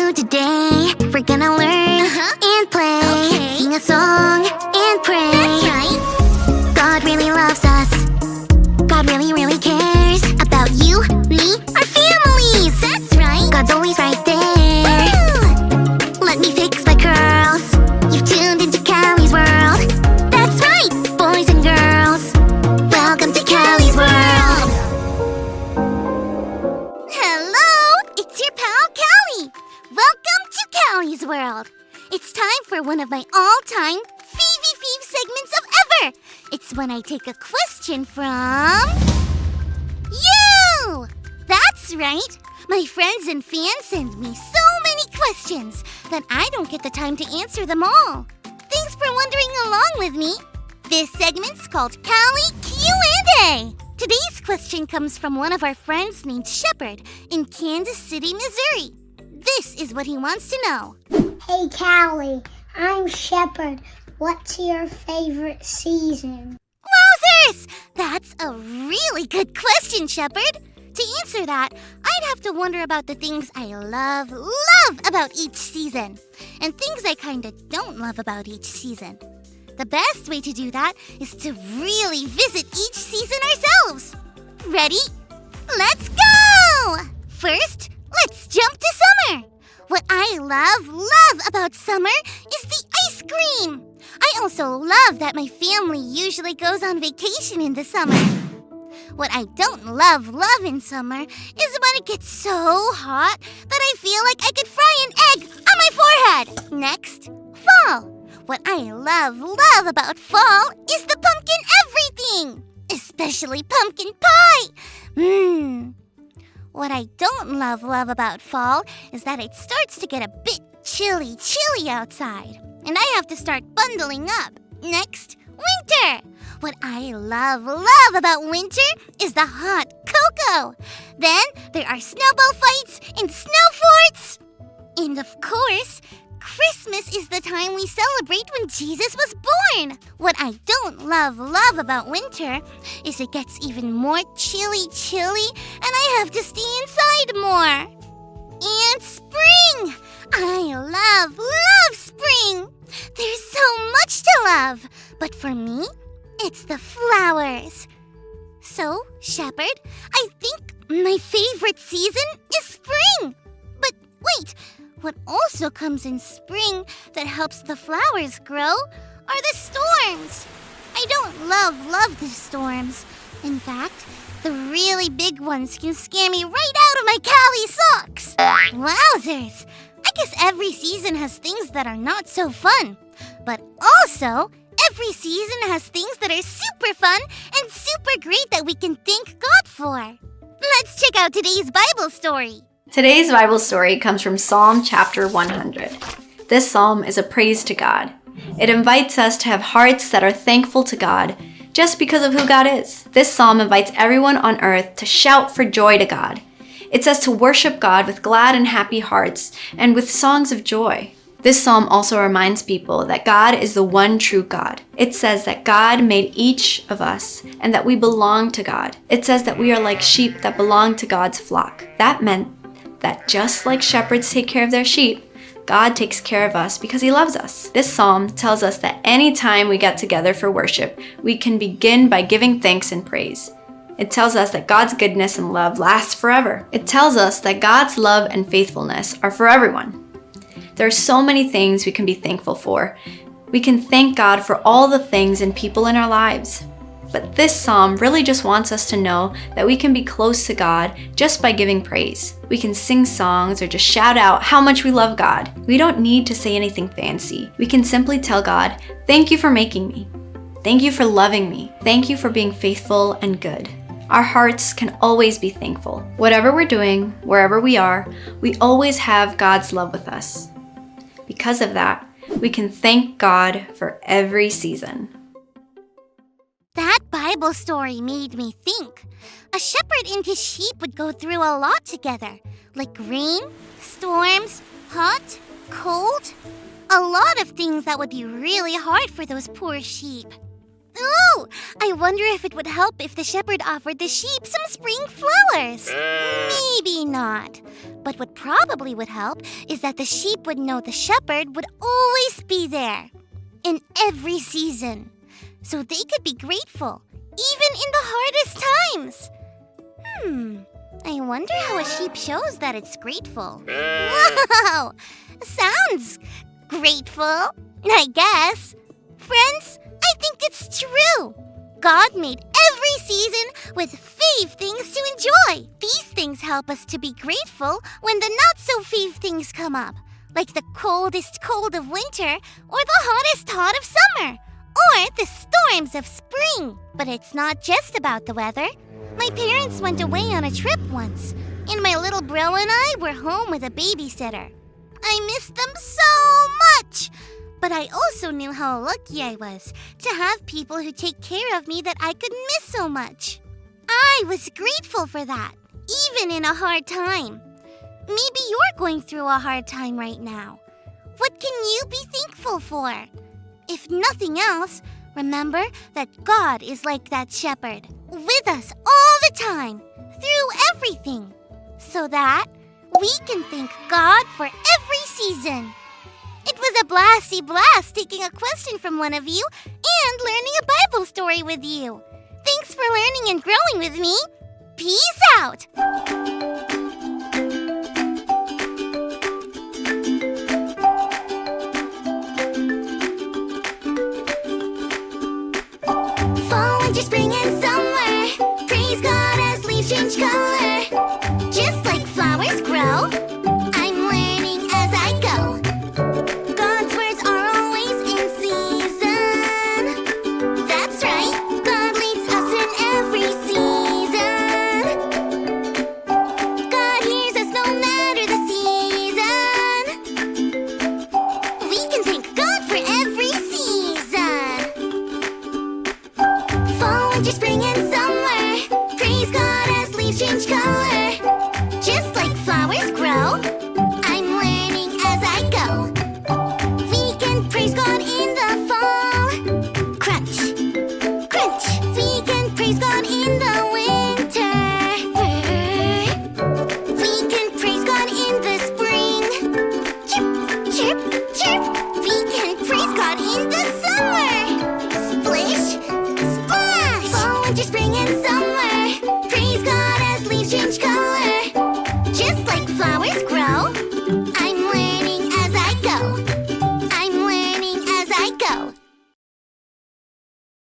do today? We're gonna learn and play, sing a song and pray. That's right. God really loves us. God really, really cares about you, me, our families. That's right. God's always right there. Woo! Let me fix my curls. You've tuned into Callie's world. That's right, boys and girls. Welcome to Callie's world. Hello, it's your pal Callie. Welcome to Callie's world. It's time for one of my all-time Feeve segments of ever. It's when I take a question from you. That's right. My friends and fans send me so many questions that I don't get the time to answer them all. Thanks for wondering along with me. This segment's called Callie Q&A. Today's question comes from one of our friends named Shepard in Kansas City, Missouri. This is what he wants to know. Hey Callie, I'm Shepard. What's your favorite season? Wowzers! That's a really good question, Shepard. To answer that, I'd have to wonder about the things I love about each season, and things I kinda don't love about each season. The best way to do that is to really visit each season ourselves. Ready? Let's go! First, let's jump to summer. What I love about summer is the ice cream. I also love that my family usually goes on vacation in the summer. What I don't love in summer is when it gets so hot that I feel like I could fry an egg on my forehead. Next, fall. What I love about fall is the pumpkin everything, especially pumpkin pie. What I don't love about fall is that it starts to get a bit chilly outside, and I have to start bundling up. Next, winter. What I love about winter is the hot cocoa. Then there are snowball fights and snow forts. And of course, Christmas is the time we celebrate when Jesus was born. What I don't love about winter is it gets even more chilly, and I have to stay inside more. And spring! I love spring! There's so much to love, but for me, it's the flowers. So, Shepard, I think my favorite season is spring. But wait, what also comes in spring that helps the flowers grow are the storms. I don't love the storms. In fact, the really big ones can scare me right out of my Callie socks. Wowzers! I guess every season has things that are not so fun. But also, every season has things that are super fun and super great that we can thank God for. Let's check out today's Bible story. Today's Bible story comes from Psalm chapter 100. This psalm is a praise to God. It invites us to have hearts that are thankful to God just because of who God is. This psalm invites everyone on earth to shout for joy to God. It says to worship God with glad and happy hearts and with songs of joy. This psalm also reminds people that God is the one true God. It says that God made each of us and that we belong to God. It says that we are like sheep that belong to God's flock. That meant that just like shepherds take care of their sheep, God takes care of us because he loves us. This psalm tells us that anytime we get together for worship, we can begin by giving thanks and praise. It tells us that God's goodness and love lasts forever. It tells us that God's love and faithfulness are for everyone. There are so many things we can be thankful for. We can thank God for all the things and people in our lives. But this psalm really just wants us to know that we can be close to God just by giving praise. We can sing songs or just shout out how much we love God. We don't need to say anything fancy. We can simply tell God, "Thank you for making me. Thank you for loving me. Thank you for being faithful and good." Our hearts can always be thankful. Whatever we're doing, wherever we are, we always have God's love with us. Because of that, we can thank God for every season. That Bible story made me think. A shepherd and his sheep would go through a lot together, like rain, storms, hot, cold. A lot of things that would be really hard for those poor sheep. Ooh, I wonder if it would help if the shepherd offered the sheep some spring flowers. Maybe not. But what probably would help is that the sheep would know the shepherd would always be there, in every season, so they could be grateful, even in the hardest times. I wonder how a sheep shows that it's grateful. Wow! Sounds grateful, I guess. Friends, I think it's true. God made every season with 5 things to enjoy. These things help us to be grateful when the not-so-5 things come up, like the coldest cold of winter or the hottest hot of summer, or the storms of spring. But it's not just about the weather. My parents went away on a trip once, and my little bro and I were home with a babysitter. I missed them so much! But I also knew how lucky I was to have people who take care of me that I could miss so much. I was grateful for that, even in a hard time. Maybe you're going through a hard time right now. What can you be thankful for? If nothing else, remember that God is like that shepherd, with us all the time, through everything, so that we can thank God for every season. It was a blasty blast taking a question from one of you and learning a Bible story with you. Thanks for learning and growing with me. Peace out! Fall, winter, spring, and summer. Praise God as leaves change color. Just like flowers grow, I'm learning as I go. God's words are always in season. That's right, God leads us in every season. God hears us no matter the season. We can thank God for every season. Fall, winter, spring, and summer. Praise God as leaves change color. Just like flowers grow, I'm learning as I go. We can praise God in the fall. Crunch, crunch. We can praise God in the winter. We can praise God in the spring. Chirp, chirp, chirp. We can praise God in the summer. Splish, splash. Fall, winter, spring, and summer.